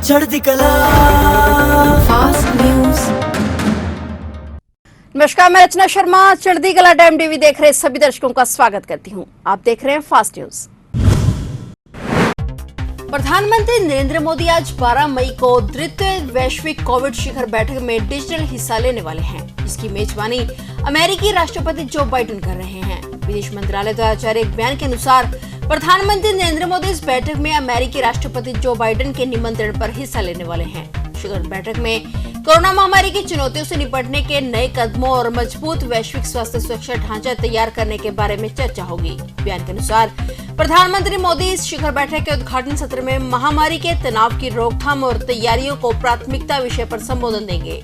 चढ़ती कला fast news. नमस्कार, मैं रचना शर्मा चढ़ती कला टाइम टीवी देख रहे सभी दर्शकों का स्वागत करती हूं। आप देख रहे हैं फास्ट न्यूज। प्रधानमंत्री नरेंद्र मोदी आज 12 मई को द्वितीय वैश्विक कोविड शिखर बैठक में डिजिटल हिस्सा लेने वाले हैं, जिसकी मेजबानी अमेरिकी राष्ट्रपति जो बाइडेन कर रहे हैं। विदेश मंत्रालय द्वारा जारी एक बयान के अनुसार प्रधानमंत्री नरेंद्र मोदी इस बैठक में अमेरिकी राष्ट्रपति जो बाइडेन के निमंत्रण पर हिस्सा लेने वाले हैं। शिखर बैठक में कोरोना महामारी की चुनौतियों से निपटने के नए कदमों और मजबूत वैश्विक स्वास्थ्य सुरक्षा ढांचा तैयार करने के बारे में चर्चा होगी। बयान के अनुसार प्रधानमंत्री मोदी इस शिखर बैठक के उद्घाटन सत्र में महामारी के तनाव की रोकथाम और तैयारियों को प्राथमिकता विषय पर संबोधन देंगे।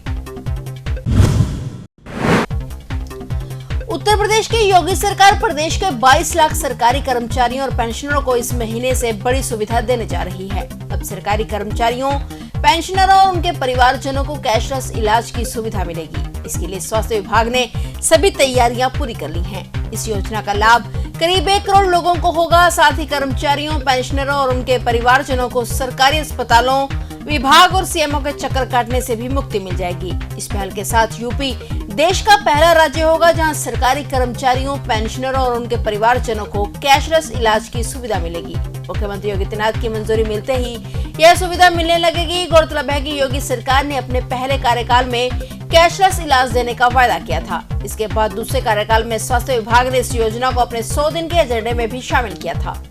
उत्तर प्रदेश की योगी सरकार प्रदेश के 22 लाख सरकारी कर्मचारियों और पेंशनरों को इस महीने से बड़ी सुविधा देने जा रही है। अब सरकारी कर्मचारियों, पेंशनरों और उनके परिवारजनों को कैशलेस इलाज की सुविधा मिलेगी। इसके लिए स्वास्थ्य विभाग ने सभी तैयारियां पूरी कर ली हैं। इस योजना का लाभ करीब 1 करोड़ लोगों को होगा। साथ ही कर्मचारियों, पेंशनरों और उनके परिवारजनों को सरकारी अस्पतालों, विभाग और सीएमओ के चक्कर काटने से भी मुक्ति मिल जाएगी। इस पहल के साथ यूपी देश का पहला राज्य होगा जहां सरकारी कर्मचारियों, पेंशनरों और उनके परिवारजनों को कैशलेस इलाज की सुविधा मिलेगी। मुख्यमंत्री योगी आदित्यनाथ की मंजूरी मिलते ही यह सुविधा मिलने लगेगी। गौरतलब है कि योगी सरकार ने अपने पहले कार्यकाल में कैशलेस इलाज देने का वायदा किया था। इसके बाद दूसरे कार्यकाल में स्वास्थ्य विभाग ने इस योजना को अपने 100 दिन के एजेंडे में भी शामिल किया था।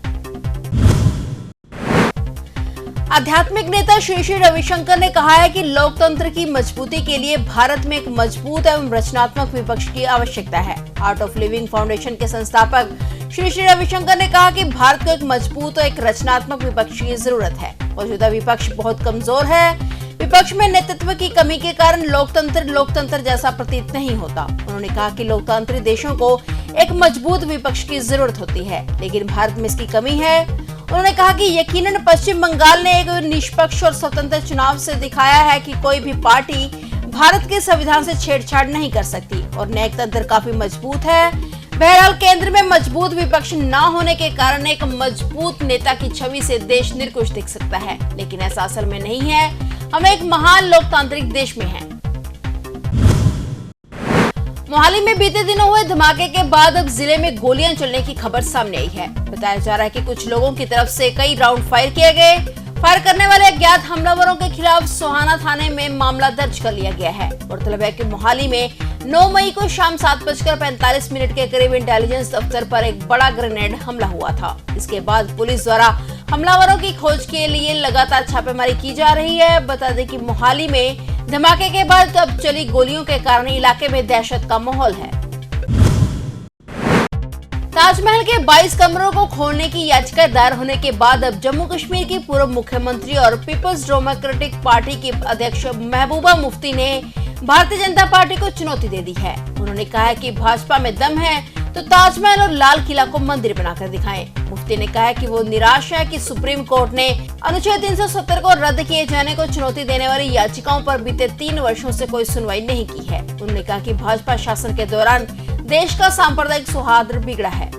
आध्यात्मिक नेता श्री श्री रविशंकर ने कहा है कि लोकतंत्र की मजबूती के लिए भारत में एक मजबूत एवं रचनात्मक विपक्ष की आवश्यकता है। आर्ट ऑफ लिविंग फाउंडेशन के संस्थापक श्री श्री रविशंकर ने कहा कि भारत को एक मजबूत और एक रचनात्मक विपक्ष की जरूरत है। मौजूदा विपक्ष बहुत कमजोर है। विपक्ष में नेतृत्व की कमी के कारण लोकतंत्र जैसा प्रतीत नहीं होता। उन्होंने कहा कि लोकतांत्रिक देशों को एक मजबूत विपक्ष की जरूरत होती है, लेकिन भारत में इसकी कमी है। उन्होंने कहा कि यकीनन पश्चिम बंगाल ने एक निष्पक्ष और स्वतंत्र चुनाव से दिखाया है कि कोई भी पार्टी भारत के संविधान से छेड़छाड़ नहीं कर सकती और न्यायिक तंत्र काफी मजबूत है। बहरहाल केंद्र में मजबूत विपक्ष न होने के कारण एक मजबूत नेता की छवि से देश निर्कुश दिख सकता है, लेकिन ऐसा असल में नहीं है। हम एक महान लोकतांत्रिक देश में हैं। मोहाली में बीते दिनों हुए धमाके के बाद अब जिले में गोलियां चलने की खबर सामने आई है। बताया जा रहा है कि कुछ लोगों की तरफ से कई राउंड फायर किए गए। फायर करने वाले अज्ञात हमलावरों के खिलाफ सोहाना थाने में मामला दर्ज कर लिया गया है। गौरतलब है कि मोहाली में 9 मई को शाम 7:45 के करीब इंटेलिजेंस दफ्तर पर एक बड़ा ग्रेनेड हमला हुआ था। इसके बाद पुलिस द्वारा हमलावरों की खोज के लिए लगातार छापेमारी की जा रही है। बता दें कि मोहाली में धमाके के बाद अब चली गोलियों के कारण इलाके में दहशत का माहौल है। ताजमहल के 22 कमरों को खोलने की याचिका दायर होने के बाद अब जम्मू कश्मीर की पूर्व मुख्यमंत्री और पीपल्स डेमोक्रेटिक पार्टी की अध्यक्ष महबूबा मुफ्ती ने भारतीय जनता पार्टी को चुनौती दे दी है। उन्होंने कहा है कि भाजपा में दम है तो ताजमहल और लाल किला को मंदिर बनाकर दिखाएं। मुफ्ती ने कहा है कि वो निराश है कि सुप्रीम कोर्ट ने अनुच्छेद 370 को रद्द किए जाने को चुनौती देने वाली याचिकाओं पर बीते 3 वर्षों से कोई सुनवाई नहीं की है। उन्होंने कहा कि भाजपा शासन के दौरान देश का सांप्रदायिक सौहार्द बिगड़ा है।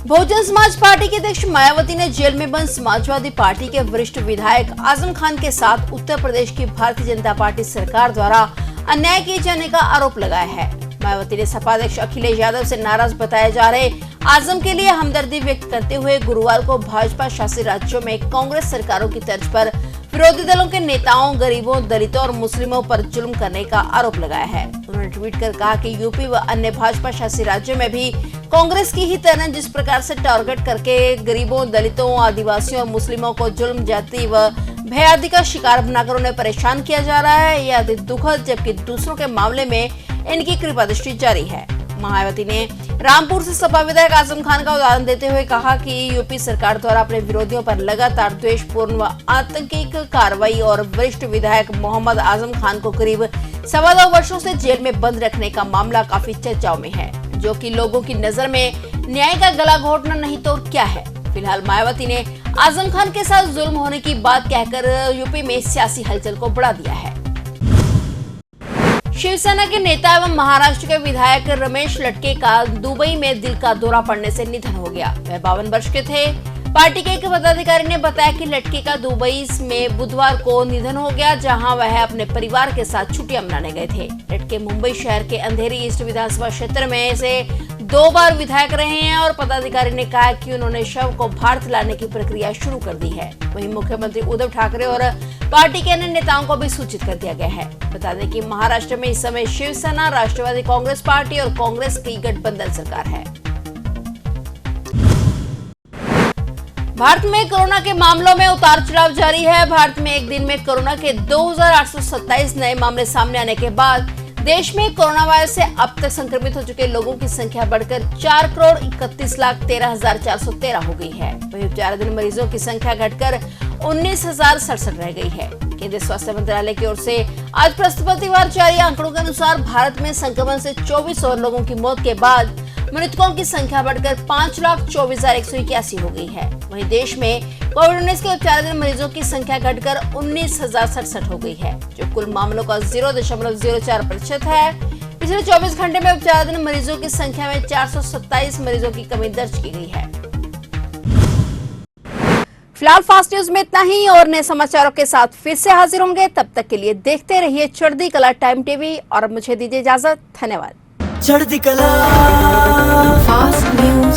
बहुजन समाज पार्टी के अध्यक्ष मायावती ने जेल में बंद समाजवादी पार्टी के वरिष्ठ विधायक आजम खान के साथ उत्तर प्रदेश की भारतीय जनता पार्टी सरकार द्वारा अन्याय किए जाने का आरोप लगाया है। मायावती ने सपा अध्यक्ष अखिलेश यादव से नाराज बताए जा रहे आजम के लिए हमदर्दी व्यक्त करते हुए गुरुवार को भाजपा शासित राज्यों में कांग्रेस सरकारों की तर्ज पर विरोधी दलों के नेताओं, गरीबों, दलितों और मुस्लिमों पर जुल्म करने का आरोप लगाया है। उन्होंने ट्वीट कर कहा कि यूपी व अन्य भाजपा शासित राज्यों में भी कांग्रेस की ही तरह जिस प्रकार से टारगेट करके गरीबों, दलितों, आदिवासियों और मुस्लिमों को जुल्म, जाति व भय आदि का शिकार बनाकर उन्हें परेशान किया जा रहा है, यह अति दुखद, जबकि दूसरों के मामले में इनकी कृपा दृष्टि जारी है। मायावती ने रामपुर से सपा विधायक आजम खान का उदाहरण देते हुए कहा कि यूपी सरकार द्वारा अपने विरोधियों पर लगातार द्वेषपूर्ण व आतंकी कार्रवाई और वरिष्ठ विधायक मोहम्मद आजम खान को करीब 2.25 वर्षों से जेल में बंद रखने का मामला काफी चर्चाओं में है, जो कि लोगों की नजर में न्याय का गला घोटना नहीं तो क्या है। फिलहाल मायावती ने आजम खान के साथ जुल्म होने की बात कहकर यूपी में सियासी हलचल को बढ़ा दिया है। शिवसेना के नेता एवं महाराष्ट्र के विधायक रमेश लटके का दुबई में दिल का दौरा पड़ने से निधन हो गया। वह 52 वर्ष के थे। पार्टी के एक पदाधिकारी ने बताया कि लड़की का दुबई में बुधवार को निधन हो गया, जहां वह अपने परिवार के साथ छुट्टियां मनाने गए थे। लड़के मुंबई शहर के अंधेरी ईस्ट विधानसभा क्षेत्र में से 2 बार विधायक रहे हैं और पदाधिकारी ने कहा कि उन्होंने शव को भारत लाने की प्रक्रिया शुरू कर दी है। वहीं मुख्यमंत्री उद्धव ठाकरे और पार्टी के अन्य नेताओं को भी सूचित कर दिया गया है। बता दें कि महाराष्ट्र में इस समय शिवसेना, राष्ट्रवादी कांग्रेस पार्टी और कांग्रेस की गठबंधन सरकार है। भारत में कोरोना के मामलों में उतार चढ़ाव जारी है। भारत में एक दिन में कोरोना के 2827 नए मामले सामने आने के बाद देश में कोरोना वायरस से अब तक संक्रमित हो चुके लोगों की संख्या बढ़कर 4,31,13,413 हो गई है। वहीं उपचाराधीन मरीजों की संख्या घटकर 19,067 रह गई है। केंद्रीय स्वास्थ्य मंत्रालय की ओर से आज बृहस्पतिवार जारी आंकड़ों के अनुसार भारत में संक्रमण से 24 और लोगों की मौत के बाद मृतकों की संख्या बढ़कर 5,24,181 हो गई है। वहीं देश में कोविड-19 के उपचाराधीन मरीजों की संख्या घटकर 19,067 हो गई है, जो कुल मामलों का 0.04% है। पिछले 24 घंटे में उपचाराधीन मरीजों की संख्या में 427 मरीजों की कमी दर्ज की गई है। फिलहाल फास्ट न्यूज में इतना ही और नए समाचारों के साथ फिर से हाजिर होंगे। तब तक के लिए देखते रहिए चढ़ती कला टाइम टीवी और मुझे दीजिए इजाजत। धन्यवाद। चढ़ती कला फास्ट न्यूज।